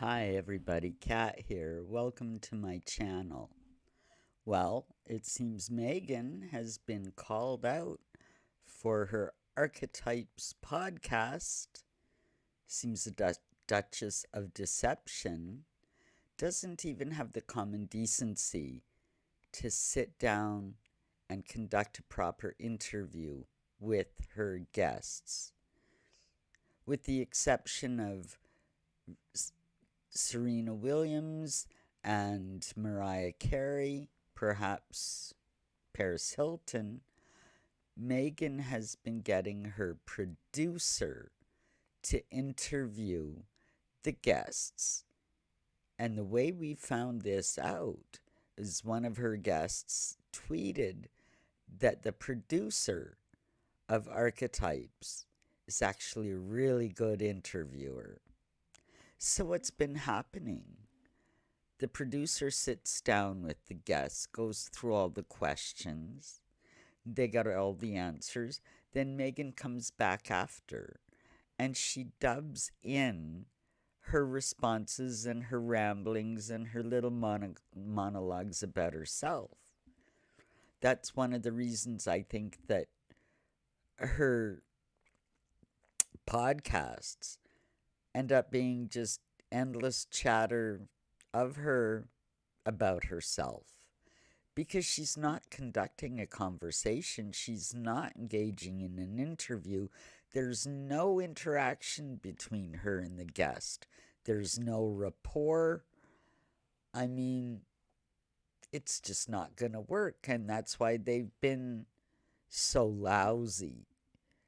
Hi everybody, Kat here. Welcome to my channel. Well, it seems Meghan has been called out for her Archetypes podcast. Seems the Duchess of Deception doesn't even have the common decency to sit down and conduct a proper interview with her guests. With the exception of Serena Williams and Mariah Carey, perhaps Paris Hilton, Meghan has been getting her producer to interview the guests. And the way we found this out is one of her guests tweeted that the producer of Archetypes is actually a really good interviewer. So, what's been happening? The producer sits down with the guests, goes through all the questions. They got all the answers. Then Meghan comes back after and she dubs in her responses and her ramblings and her little monologues about herself. That's one of the reasons I think that her podcasts end up being just endless chatter of her about herself because she's not conducting a conversation. She's not engaging in an interview. There's no interaction between her and the guest. There's no rapport. I mean, it's just not going to work. And that's why they've been so lousy.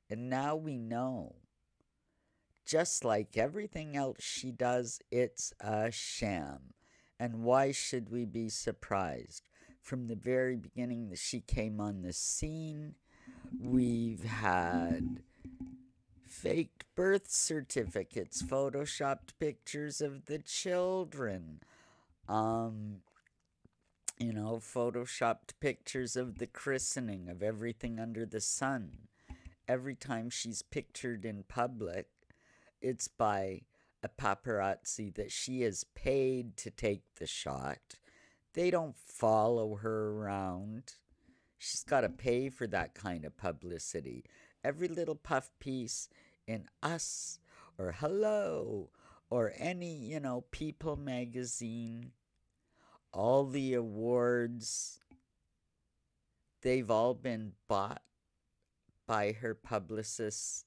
And now we know, just like everything else she does, it's a sham. And why should we be surprised? From the very beginning that she came on the scene, we've had faked birth certificates, photoshopped pictures of the children, um, photoshopped pictures of the christening, of everything under the sun. Every time she's pictured in public, it's by a paparazzi that she is paid to take the shot. They don't follow her around. She's got to pay for that kind of publicity. Every little puff piece in Us or Hello or any, People magazine, all the awards, they've all been bought by her publicist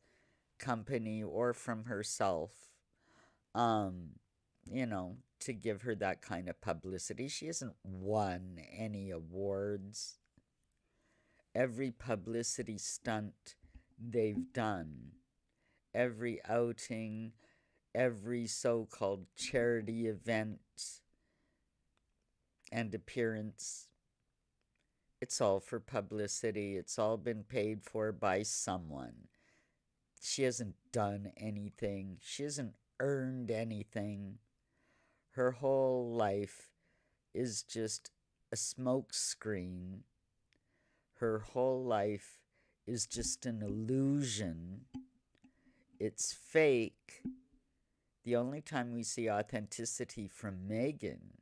company or from herself. Um, to give her that kind of publicity. She hasn't won any awards. Every publicity stunt they've done, every outing, every so called charity event and appearance, it's all for publicity. It's all been paid for by someone. She hasn't done anything, she hasn't earned anything. Her whole life is just a smoke screen. Her whole life is just an illusion. It's fake. The only time we see authenticity from Meghan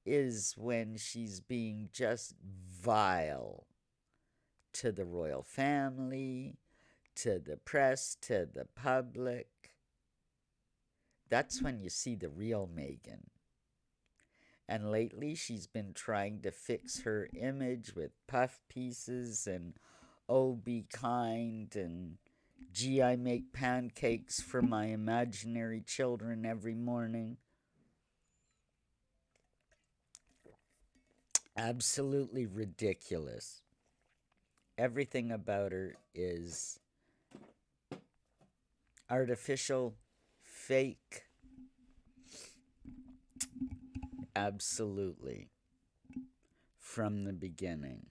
is when she's being just vile to the royal family, to the press, to the public. That's when you see the real Meghan. And lately, she's been trying to fix her image with puff pieces and oh, be kind and gee, I make pancakes for my imaginary children every morning. Absolutely ridiculous. Everything about her is artificial, fake. Absolutely. From the beginning.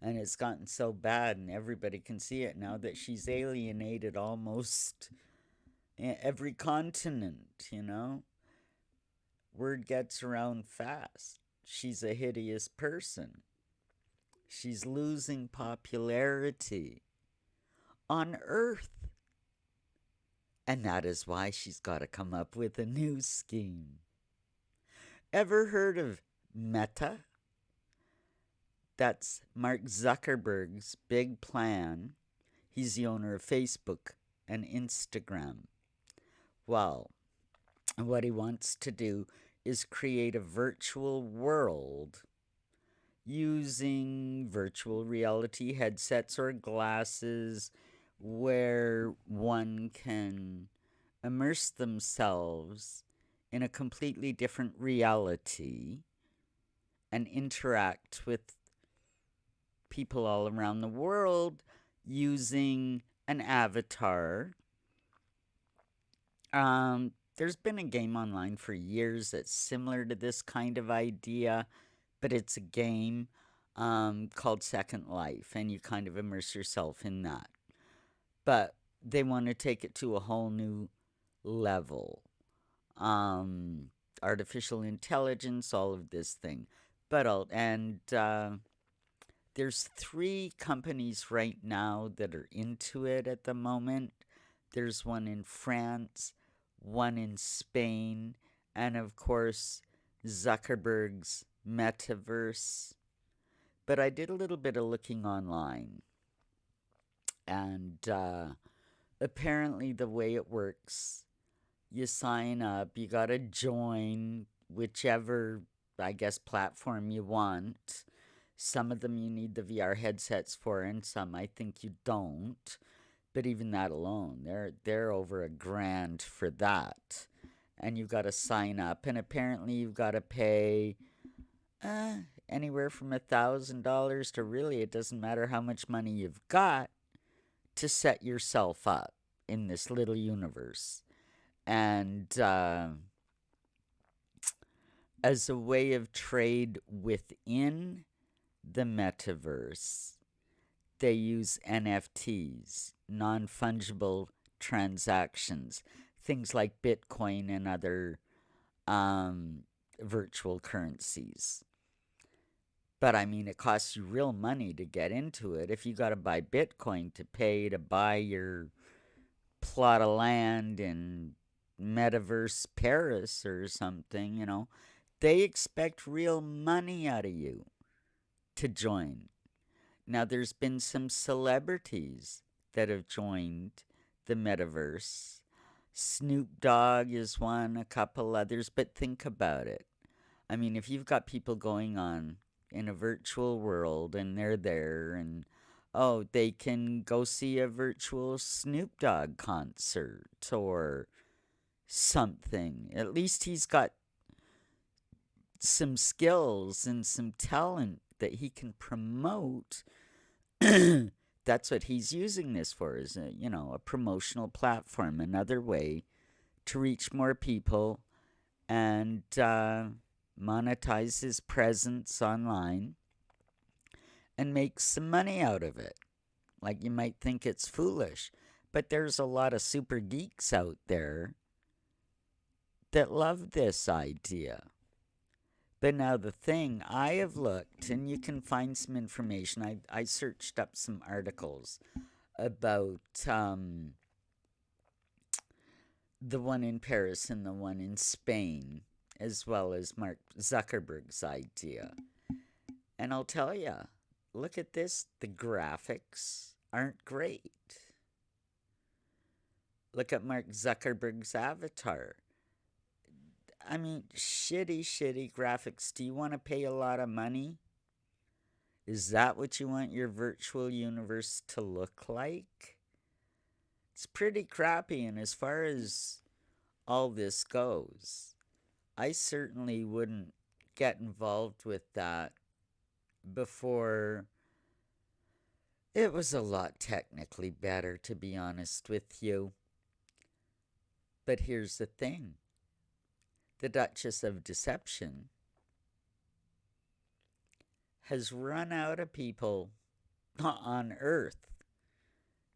And it's gotten so bad, and everybody can see it now, that she's alienated almost every continent. Word gets around fast. She's a hideous person. She's losing popularity on Earth. And that is why she's got to come up with a new scheme. Ever heard of Meta? That's Mark Zuckerberg's big plan. He's the owner of Facebook and Instagram. Well, what he wants to do is create a virtual world using virtual reality headsets or glasses where one can immerse themselves in a completely different reality and interact with people all around the world using an avatar. There's been a game online for years that's similar to this kind of idea, but it's a game called Second Life, and you kind of immerse yourself in that. But they want to take it to a whole new level. Artificial intelligence, all of this thing. There's 3 companies right now that are into it at the moment. There's one in France, one in Spain, and of course, Zuckerberg's metaverse. But I did a little bit of looking online, and apparently, the way it works, you sign up, you gotta join whichever, I guess, platform you want. Some of them you need the VR headsets for, and some I think you don't. But even that alone, they're over $1,000 for that, and you've got to sign up, and apparently you've got to pay anywhere from $1,000 to really it doesn't matter how much money you've got to set yourself up in this little universe, and as a way of trade within the metaverse, they use NFTs, non fungible transactions, things like Bitcoin and other virtual currencies. But I mean, it costs you real money to get into it. If you got to buy Bitcoin to pay to buy your plot of land in Metaverse Paris or something, they expect real money out of you to join. Now, there's been some celebrities that have joined the metaverse. Snoop Dogg is one, a couple others, but think about it. I mean, if you've got people going on in a virtual world and they're there and, oh, they can go see a virtual Snoop Dogg concert or something. At least he's got some skills and some talent that he can promote. That's what he's using this for, is a promotional platform, another way to reach more people and monetize his presence online and make some money out of it. Like, you might think it's foolish, but there's a lot of super geeks out there that love this idea. But now the thing, I have looked, and you can find some information. I searched up some articles about the one in Paris and the one in Spain, as well as Mark Zuckerberg's idea. And I'll tell you, look at this. The graphics aren't great. Look at Mark Zuckerberg's avatar. I mean, shitty graphics. Do you want to pay a lot of money? Is that what you want your virtual universe to look like? It's pretty crappy, and as far as all this goes, I certainly wouldn't get involved with that before it was a lot technically better, to be honest with you. But here's the thing. The Duchess of Deception has run out of people on Earth.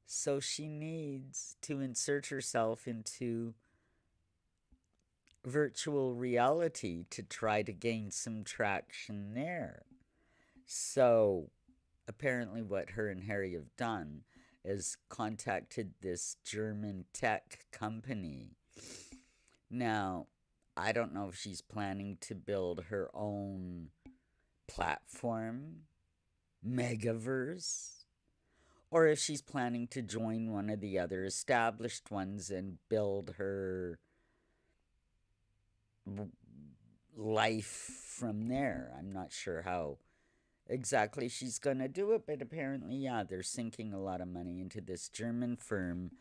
So she needs to insert herself into virtual reality to try to gain some traction there. So apparently what her and Harry have done has contacted this German tech company. Now, I don't know if she's planning to build her own platform, Megaverse, or if she's planning to join one of the other established ones and build her life from there. I'm not sure how exactly she's going to do it, but apparently, yeah, they're sinking a lot of money into this German firm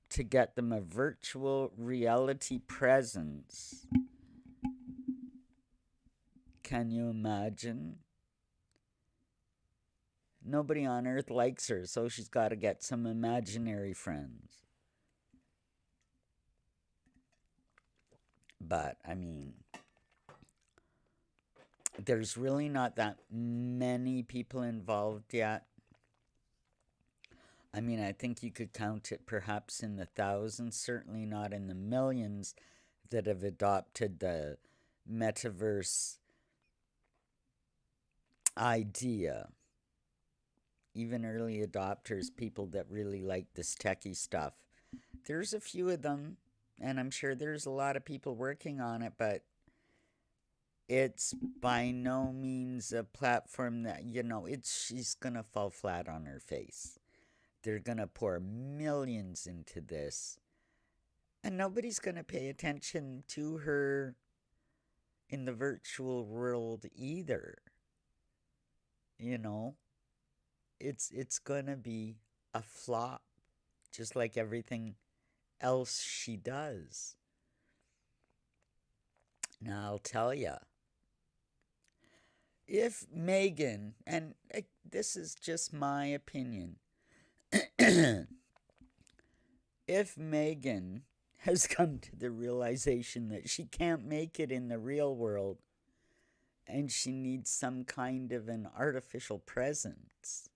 to get them a virtual reality presence. Can you imagine? Nobody on earth likes her, so she's got to get some imaginary friends. But, I mean, there's really not that many people involved yet. I mean, I think you could count it perhaps in the thousands, certainly not in the millions that have adopted the metaverse idea. Even early adopters, people that really like this techie stuff. There's a few of them, and I'm sure there's a lot of people working on it, but it's by no means a platform that, she's gonna fall flat on her face. They're gonna pour millions into this, and nobody's gonna pay attention to her in the virtual world either. You know, it's gonna be a flop, just like everything else she does. Now I'll tell you, if Meghan, and this is just my opinion, if Meghan has come to the realization that she can't make it in the real world and she needs some kind of an artificial presence,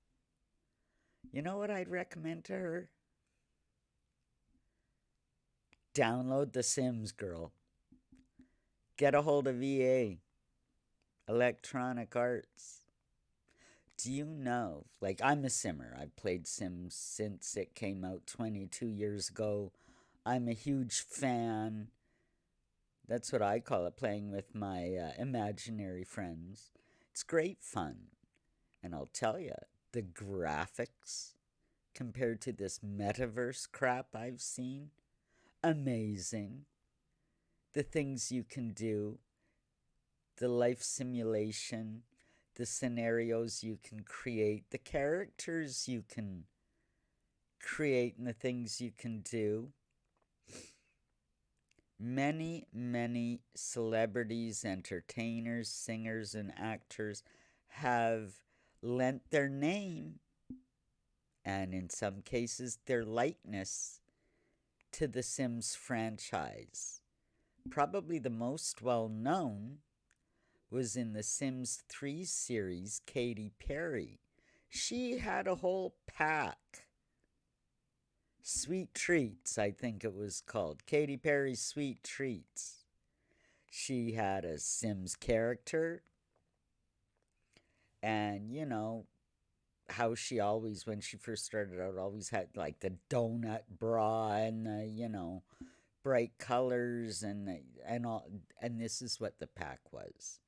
you know what I'd recommend to her? Download The Sims, girl. Get a hold of EA, Electronic Arts. Do you know, like, I'm a simmer. I've played Sims since it came out 22 years ago. I'm a huge fan. That's what I call it, playing with my imaginary friends. It's great fun. And I'll tell you, the graphics compared to this metaverse crap I've seen, amazing. The things you can do, the life simulation, the scenarios you can create, the characters you can create, and the things you can do. Many, many celebrities, entertainers, singers, and actors have lent their name, and in some cases, their likeness, to the Sims franchise. Probably the most well known was in the Sims 3 series, Katy Perry. She had a whole pack. Sweet Treats, I think it was called. Katy Perry's Sweet Treats. She had a Sims character. And, how she always, when she first started out, always had like the donut bra and the, bright colors and all. And this is what the pack was.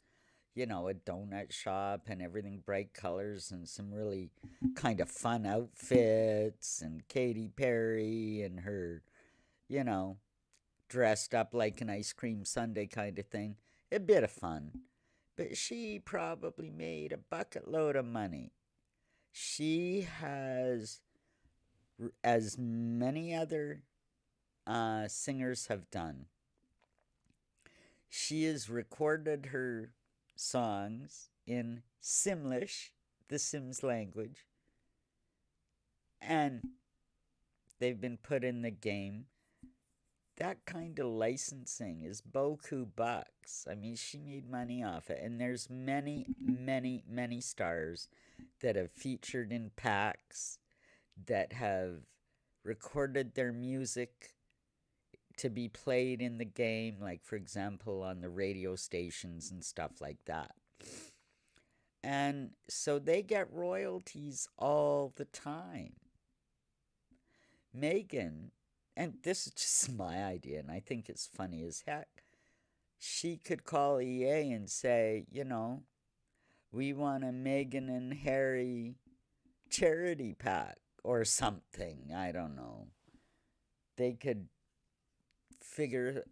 A donut shop and everything, bright colors and some really kind of fun outfits, and Katy Perry and her, you know, dressed up like an ice cream sundae kind of thing. A bit of fun. But she probably made a bucket load of money. She has, as many other singers have done, she has recorded her songs in Simlish, the Sims language, and they've been put in the game. That kind of licensing is boku bucks. I mean, she made money off it. And there's many, many, many stars that have featured in packs, that have recorded their music to be played in the game, like, for example, on the radio stations and stuff like that. And so they get royalties all the time. Meghan, and this is just my idea, and I think it's funny as heck. She could call EA and say, we want a Meghan and Harry charity pack or something. I don't know. They could figure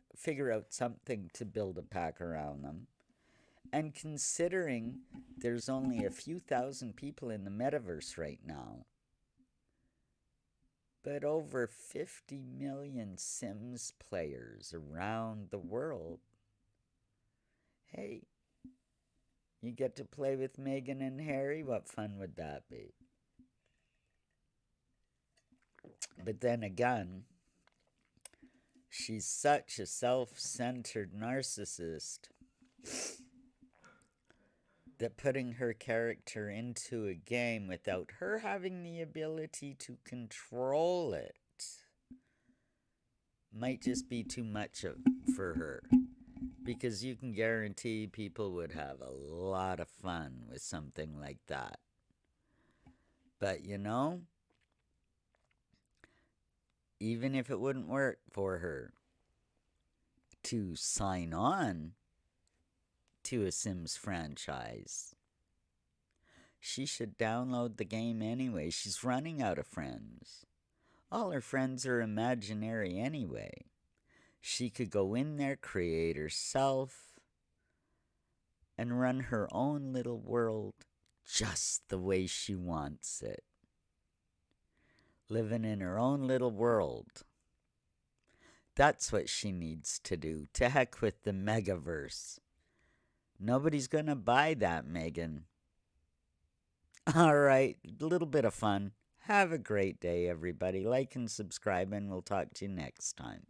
out something to build a pack around them. And considering there's only a few thousand people in the metaverse right now, but over 50 million Sims players around the world, hey, you get to play with Meghan and Harry? What fun would that be? But then again, she's such a self-centered narcissist that putting her character into a game without her having the ability to control it might just be too much for her. Because you can guarantee people would have a lot of fun with something like that. But even if it wouldn't work for her to sign on to a Sims franchise, she should download the game anyway. She's running out of friends. All her friends are imaginary anyway. She could go in there, create herself, and run her own little world just the way she wants it. Living in her own little world. That's what she needs to do. To heck with the Megaverse. Nobody's gonna buy that, Meghan. Alright, a little bit of fun. Have a great day, everybody. Like and subscribe, and we'll talk to you next time.